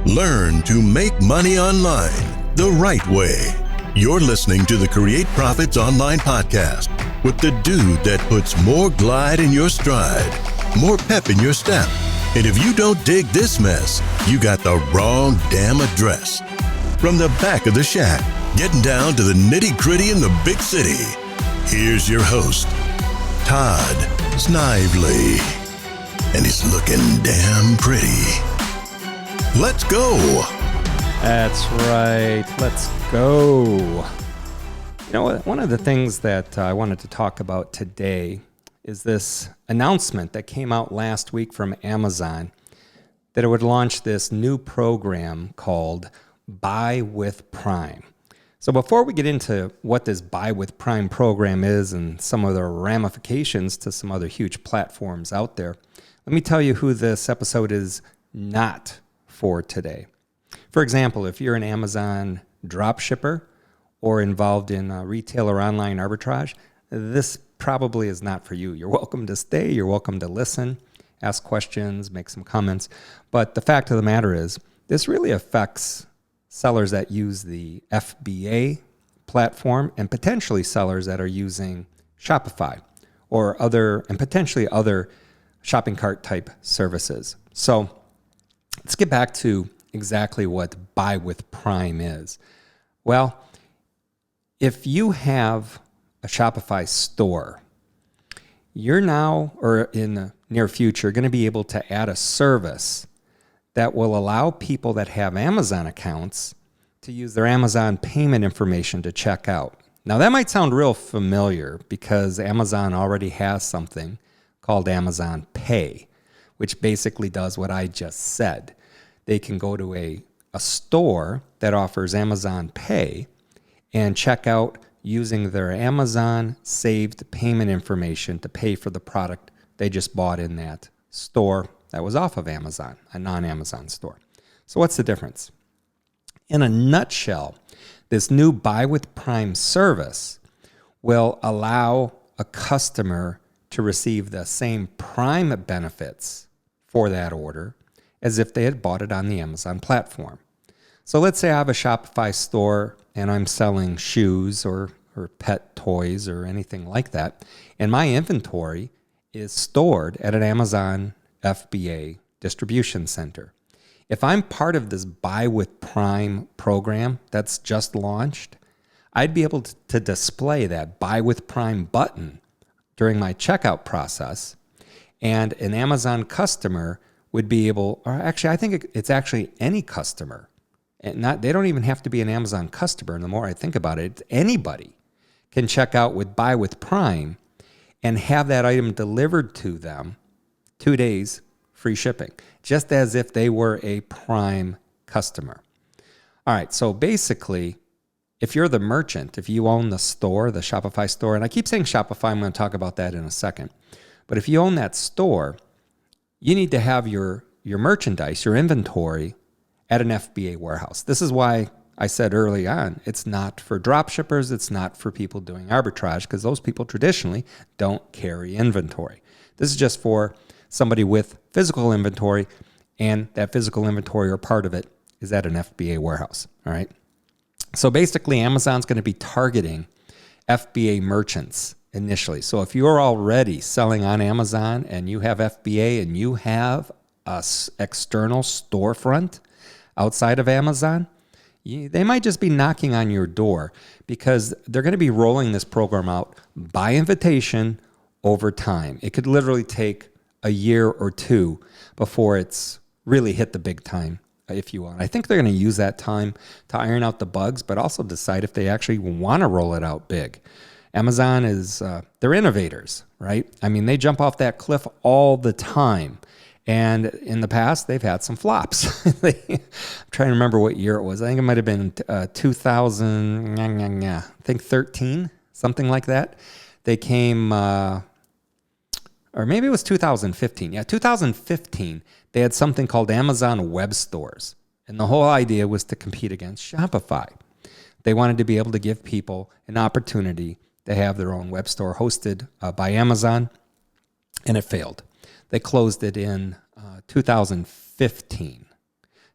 Learn to make money online the right way. You're listening to the Create Profits Online podcast with the dude that puts more glide in your stride, more pep in your step. And if you don't dig this mess, you got the wrong damn address. From the back of the shack, getting down to the nitty-gritty in the big city, here's your host, Todd Snively. And he's looking damn pretty. Let's go. That's right. Let's go. You know, one of the things that I wanted to talk about today is this announcement that came out last week from Amazon that it would launch this new program called Buy with Prime. So before we get into what this Buy with Prime program is and some of the ramifications to some other huge platforms out there, let me tell you who this episode is not for today. For example, if you're an Amazon dropshipper or involved in retail or online arbitrage, this probably is not for you. You're welcome to stay. You're welcome to listen, ask questions, make some comments. But the fact of the matter is, this really affects sellers that use the FBA platform and potentially sellers that are using Shopify or potentially other shopping cart type services. So let's get back to exactly what Buy with Prime is. Well, if you have a Shopify store, you're now, or in the near future, going to be able to add a service that will allow people that have Amazon accounts to use their Amazon payment information to check out. Now, that might sound real familiar because Amazon already has something called Amazon Pay, which basically does what I just said. They can go to a store that offers Amazon Pay and check out using their Amazon saved payment information to pay for the product they just bought in that store that was off of Amazon, a non-Amazon store. So what's the difference? In a nutshell, this new Buy with Prime service will allow a customer to receive the same Prime benefits for that order as if they had bought it on the Amazon platform. So let's say I have a Shopify store and I'm selling shoes or pet toys or anything like that, and my inventory is stored at an Amazon FBA distribution center. If I'm part of this Buy with Prime program that's just launched, I'd be able to display that Buy with Prime button during my checkout process, and an Amazon customer would be able, or actually, I think it's actually any customer, and they don't even have to be an Amazon customer. And the more I think about it, anybody can check out with Buy with Prime and have that item delivered to them 2 days free shipping, just as if they were a Prime customer. All right, so basically, if you're the merchant, if you own the store, the Shopify store, and I keep saying Shopify, I'm going to talk about that in a second, but if you own that store, you need to have your merchandise, your inventory at an FBA warehouse. This is why I said early on, it's not for drop shippers, it's not for people doing arbitrage, because those people traditionally don't carry inventory. This is just for somebody with physical inventory, and that physical inventory or part of it is at an FBA warehouse, all right? So basically, Amazon's going to be targeting FBA merchants initially. So if you're already selling on Amazon and you have FBA and you have a external storefront outside of Amazon, they might just be knocking on your door because they're going to be rolling this program out by invitation over time. It could literally take a year or two before it's really hit the big time, if you want. I think they're going to use that time to iron out the bugs, but also decide if they actually want to roll it out big. Amazon is, they're innovators, right? I mean, they jump off that cliff all the time. And in the past, they've had some flops. I'm trying to remember what year it was. I think it might have been 13, something like that. They came, or maybe it was 2015. Yeah, 2015, they had something called Amazon Web Stores. And the whole idea was to compete against Shopify. They wanted to be able to give people an opportunity to have their own web store hosted by Amazon, and it failed. They closed it in 2015.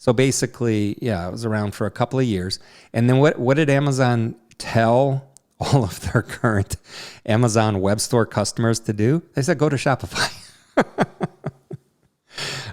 So basically, yeah, it was around for a couple of years. And then what did Amazon tell all of their current Amazon web store customers to do? They said, go to Shopify. All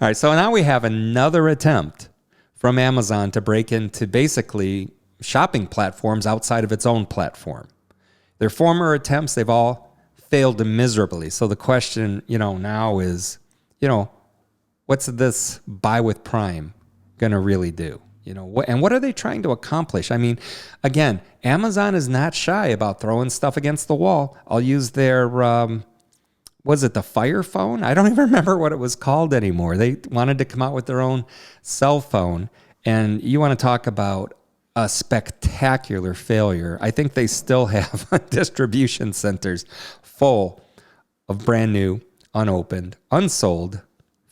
right, so now we have another attempt from Amazon to break into basically shopping platforms outside of its own platform. Their former attempts, they've all failed miserably. So the question, now is, what's this buy with Prime going to really do? And what are they trying to accomplish? I mean, again, Amazon is not shy about throwing stuff against the wall. I'll use their, was it the Fire Phone? I don't even remember what it was called anymore. They wanted to come out with their own cell phone. And you want to talk about a spectacular failure. I think they still have distribution centers full of brand new, unopened, unsold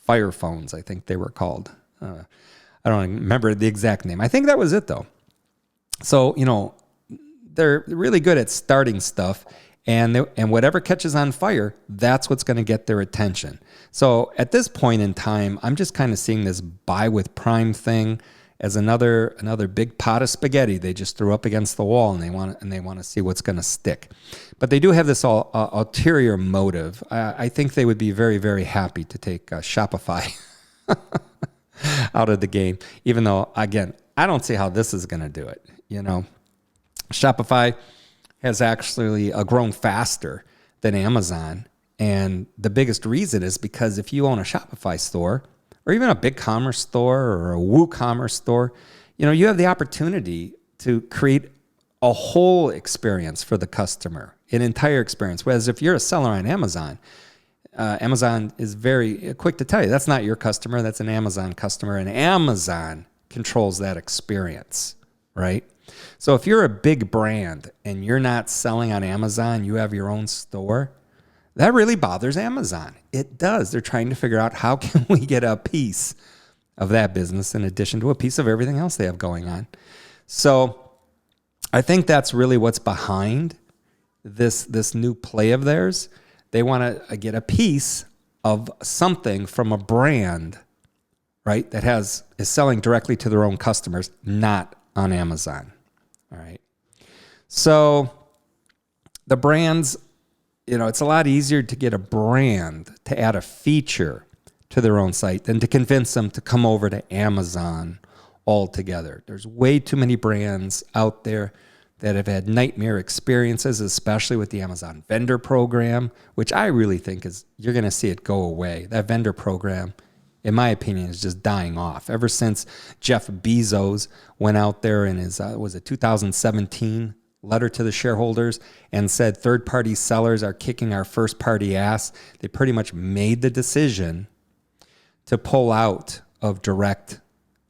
Fire Phones, I think they were called. I don't remember the exact name. I think that was it, though. So, they're really good at starting stuff, and whatever catches on fire, that's what's going to get their attention. So at this point in time, I'm just kind of seeing this buy with Prime thing as another big pot of spaghetti they just threw up against the wall, and they want to see what's going to stick. But they do have this ulterior motive. I think they would be very, very happy to take Shopify out of the game, even though, again, I don't see how this is going to do it. Shopify has actually grown faster than Amazon. And the biggest reason is because if you own a Shopify store or even a BigCommerce store or a WooCommerce store, you have the opportunity to create a whole experience for the customer, an entire experience. Whereas if you're a seller on Amazon, Amazon is very quick to tell you that's not your customer, that's an Amazon customer, and Amazon controls that experience, right? So if you're a big brand and you're not selling on Amazon, you have your own store, that really bothers Amazon. It does. They're trying to figure out how can we get a piece of that business in addition to a piece of everything else they have going on. So I think that's really what's behind this new play of theirs. They want to get a piece of something from a brand, right, that is selling directly to their own customers, not on Amazon. All right. So the brands, it's a lot easier to get a brand to add a feature to their own site than to convince them to come over to Amazon altogether. There's way too many brands out there that have had nightmare experiences, especially with the Amazon vendor program, which I really think you're going to see it go away. That vendor program, in my opinion, is just dying off. Ever since Jeff Bezos went out there in his, 2017 letter to the shareholders and said third-party sellers are kicking our first-party ass, they pretty much made the decision to pull out of direct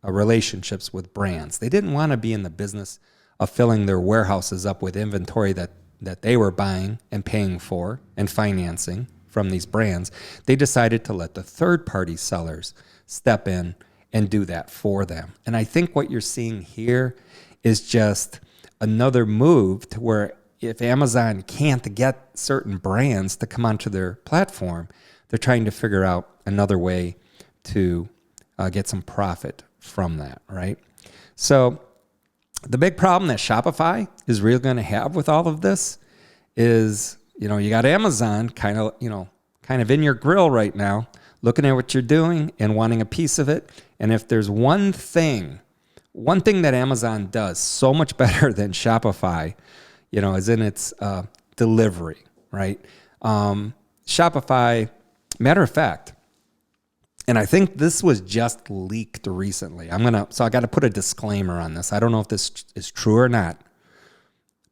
relationships with brands. They didn't want to be in the business of filling their warehouses up with inventory that they were buying and paying for and financing from these brands. They decided to let the third-party sellers step in and do that for them. And I think what you're seeing here is just another move to where if Amazon can't get certain brands to come onto their platform, they're trying to figure out another way to get some profit from that, right? So the big problem that Shopify is really going to have with all of this is, you got Amazon kind of in your grill right now, looking at what you're doing and wanting a piece of it. And if there's one thing that Amazon does so much better than Shopify, is in its delivery, right? Shopify, matter of fact, and I think this was just leaked recently. So I got to put a disclaimer on this. I don't know if this is true or not,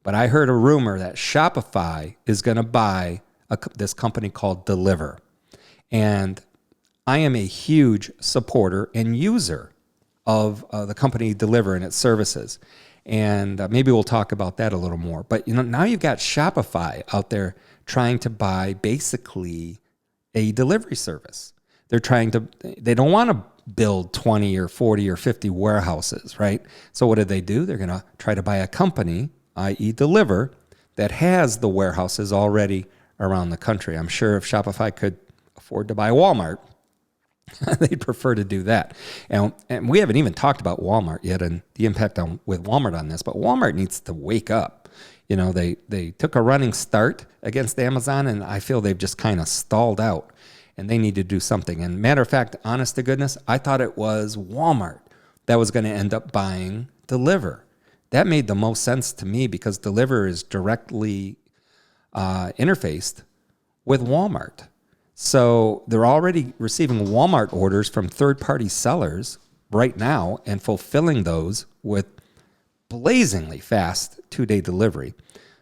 but I heard a rumor that Shopify is going to buy this company called Deliver. And I am a huge supporter and user of the company Deliver and its services. And maybe we'll talk about that a little more. But now you've got Shopify out there trying to buy basically a delivery service. They don't want to build 20 or 40 or 50 warehouses, right? So what do? They're going to try to buy a company, i.e. Deliver, that has the warehouses already around the country. I'm sure if Shopify could afford to buy Walmart, They'd prefer to do that. And we haven't even talked about Walmart yet and the impact with Walmart on this, but Walmart needs to wake up. They took a running start against Amazon, and I feel they've just kind of stalled out, and they need to do something. And matter of fact, honest to goodness, I thought it was Walmart that was going to end up buying Deliver. That made the most sense to me because Deliver is directly interfaced with Walmart. So they're already receiving Walmart orders from third-party sellers right now and fulfilling those with blazingly fast 2-day delivery.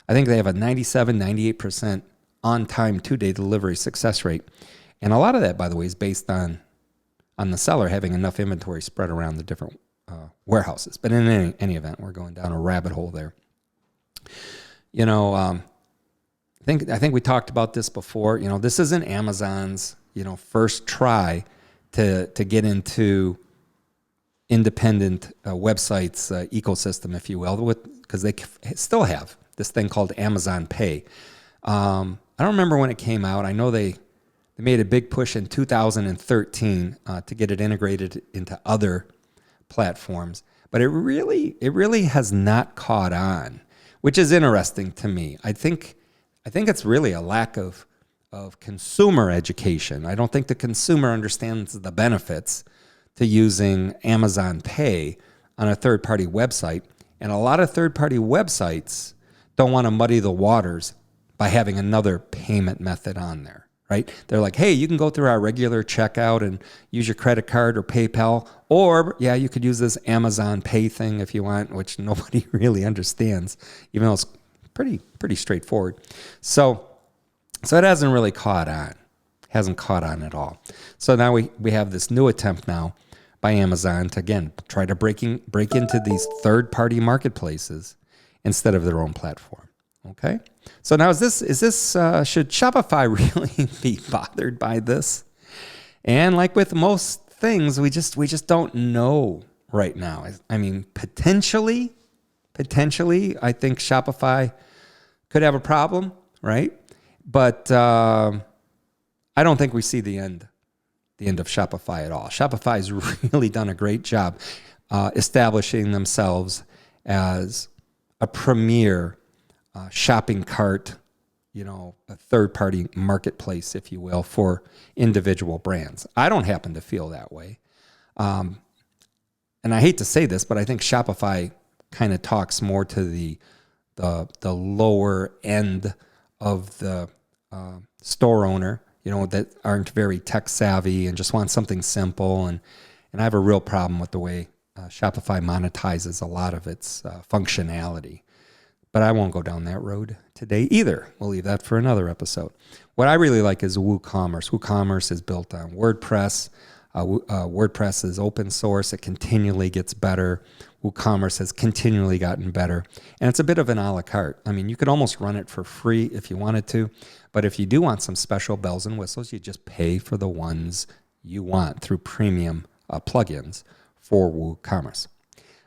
I think they have a 98% on-time 2-day delivery success rate. And a lot of that, by the way, is based on the seller having enough inventory spread around the different warehouses. But in any event, we're going down a rabbit hole there. I think we talked about this before. This isn't Amazon's, first try to get into independent websites ecosystem, if you will, because they still have this thing called Amazon Pay. I don't remember when it came out. I know they made a big push in 2013 to get it integrated into other platforms, but it really has not caught on, which is interesting to me. I think it's really a lack of consumer education. I don't think the consumer understands the benefits to using Amazon Pay on a third-party website. And a lot of third-party websites don't want to muddy the waters by having another payment method on there, right? They're like, hey, you can go through our regular checkout and use your credit card or PayPal, or yeah, you could use this Amazon Pay thing if you want, which nobody really understands, even though it's pretty straightforward. So it hasn't really caught on. Hasn't caught on at all. So now we have this new attempt now by Amazon to, again, try to break into these third-party marketplaces instead of their own platform. Okay? So now is this should Shopify really be bothered by this? And like with most things, we just don't know right now. I mean, potentially, I think Shopify could have a problem, right? But I don't think we see the end of Shopify at all. Shopify's really done a great job establishing themselves as a premier shopping cart, a third-party marketplace, if you will, for individual brands. I don't happen to feel that way. And I hate to say this, but I think Shopify kind of talks more to the lower end of the store owner, that aren't very tech savvy and just want something simple. And I have a real problem with the way Shopify monetizes a lot of its functionality. But I won't go down that road today either. We'll leave that for another episode. What I really like is WooCommerce. WooCommerce is built on WordPress. WordPress is open source. It continually gets better. WooCommerce has continually gotten better. And it's a bit of an a la carte. I mean, you could almost run it for free if you wanted to. But if you do want some special bells and whistles, you just pay for the ones you want through premium plugins for WooCommerce.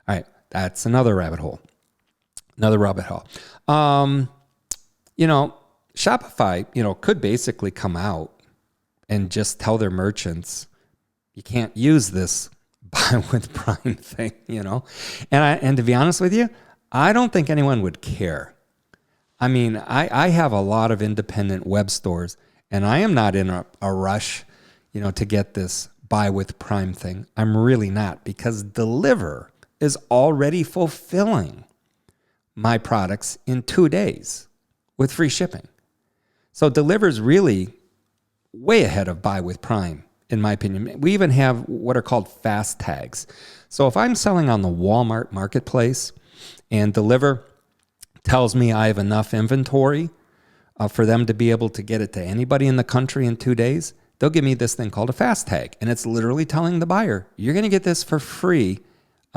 All right, that's another rabbit hole. Shopify, could basically come out and just tell their merchants, you can't use this buy with Prime thing, And to be honest with you, I don't think anyone would care. I mean, I have a lot of independent web stores, and I am not in a rush, to get this buy with Prime thing. I'm really not, because Deliver is already fulfilling my products in 2 days with free shipping. So Deliver's really way ahead of buy with Prime, in my opinion. We even have what are called fast tags. So if I'm selling on the Walmart marketplace and Deliver tells me I have enough inventory for them to be able to get it to anybody in the country in 2 days, they'll give me this thing called a fast tag. And it's literally telling the buyer, you're going to get this for free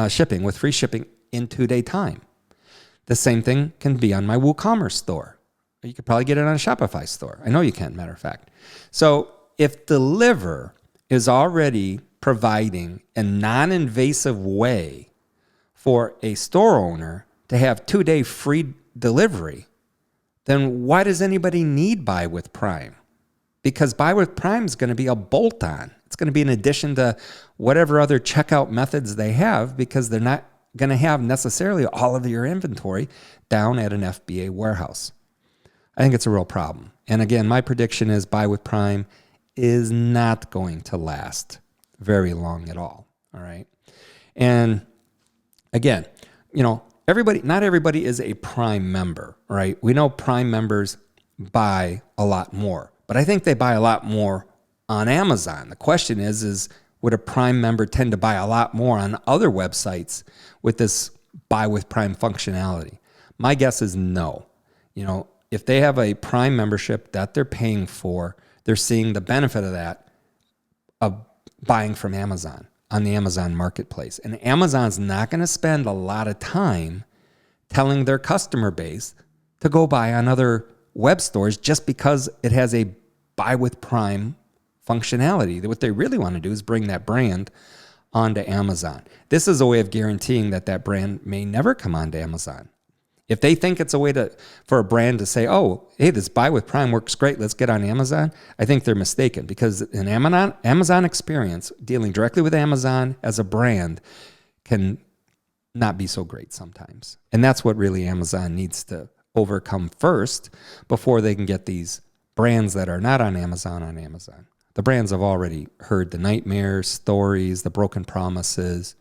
shipping, with free shipping in 2-day time. The same thing can be on my WooCommerce store. You could probably get it on a Shopify store. I know you can, matter of fact. So if Deliver is already providing a non-invasive way for a store owner to have 2-day free delivery, then why does anybody need buy with Prime? because Buy with Prime is going to be a bolt-on. It's going to be in addition to whatever other checkout methods they have, because they're not going to have necessarily all of your inventory down at an FBA warehouse. I think it's a real problem. And again, my prediction is Buy with Prime is not going to last very long at all. All right. And again, not everybody is a Prime member, right? We know Prime members buy a lot more, but I think they buy a lot more on Amazon. The question is would a Prime member tend to buy a lot more on other websites with this Buy with Prime functionality? My guess is no. If they have a Prime membership that they're paying for, they're seeing the benefit of that, of buying from Amazon on the Amazon marketplace. And Amazon's not going to spend a lot of time telling their customer base to go buy on other web stores just because it has a Buy with Prime functionality. What they really want to do is bring that brand onto Amazon. This is a way of guaranteeing that brand may never come onto Amazon. If they think it's a way for a brand to say, oh, hey, this Buy with Prime works great, let's get on Amazon, I think they're mistaken, because an Amazon experience, dealing directly with Amazon as a brand, can not be so great sometimes. And that's what really Amazon needs to overcome first before they can get these brands that are not on Amazon on Amazon. The brands have already heard the nightmares, stories, the broken promises,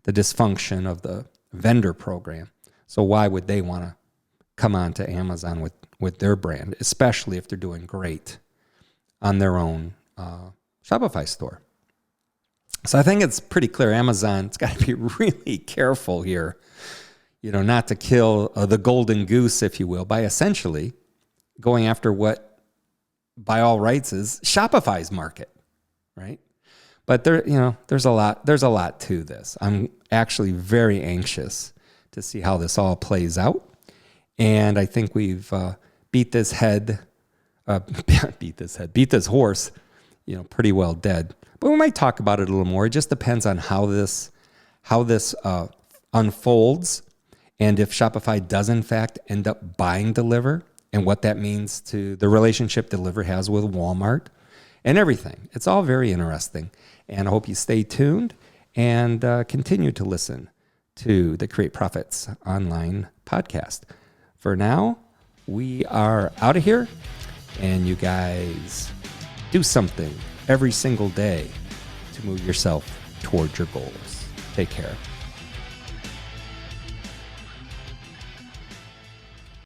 the dysfunction of the vendor program. So why would they want to come on to Amazon with their brand, especially if they're doing great on their own Shopify store? So I think it's pretty clear Amazon's got to be really careful here, not to kill the golden goose, if you will, by essentially going after what by all rights is Shopify's market, right? But there's a lot to this. I'm actually very anxious to see how this all plays out. And I think we've beat this horse, pretty well dead. But we might talk about it a little more. It just depends on how this unfolds, and if Shopify does in fact end up buying Deliver, and what that means to the relationship Deliver has with Walmart and everything. It's all very interesting. And I hope you stay tuned and continue to listen to the Create Profits Online podcast. For now, we are out of here, and you guys do something every single day to move yourself towards your goals. Take care.